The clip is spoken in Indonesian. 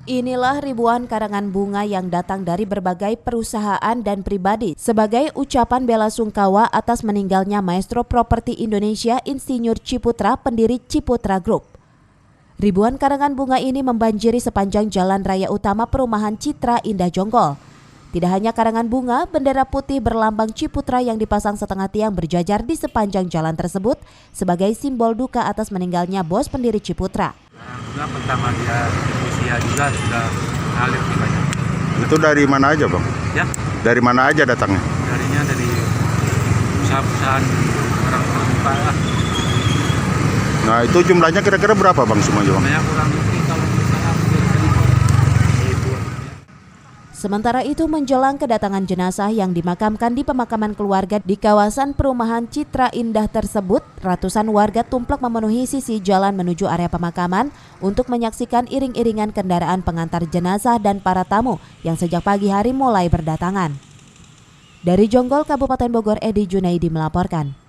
Inilah ribuan karangan bunga yang datang dari berbagai perusahaan dan pribadi sebagai ucapan bela sungkawa atas meninggalnya Maestro Properti Indonesia Insinyur Ciputra, pendiri Ciputra Group. Ribuan karangan bunga ini membanjiri sepanjang jalan raya utama perumahan Citra Indah Jonggol. Tidak hanya karangan bunga, bendera putih berlambang Ciputra yang dipasang setengah tiang berjajar di sepanjang jalan tersebut sebagai simbol duka atas meninggalnya bos pendiri Ciputra. Bunga pertama dia usia juga sudah ngalir nih banyak. Itu dari mana aja, Bang? Ya? Dari mana aja datangnya? Darinya dari usaha-usahaan orang terbuka lah. Nah, itu jumlahnya kira-kira berapa, Bang, semuanya, Bang? Banyak kurang lebih kalau misalnya Sementara itu menjelang kedatangan jenazah yang dimakamkan di pemakaman keluarga di kawasan perumahan Citra Indah tersebut, ratusan warga tumplek memenuhi sisi jalan menuju area pemakaman untuk menyaksikan iring-iringan kendaraan pengantar jenazah dan para tamu yang sejak pagi hari mulai berdatangan. Dari Jonggol, Kabupaten Bogor, Edi Junaidi melaporkan.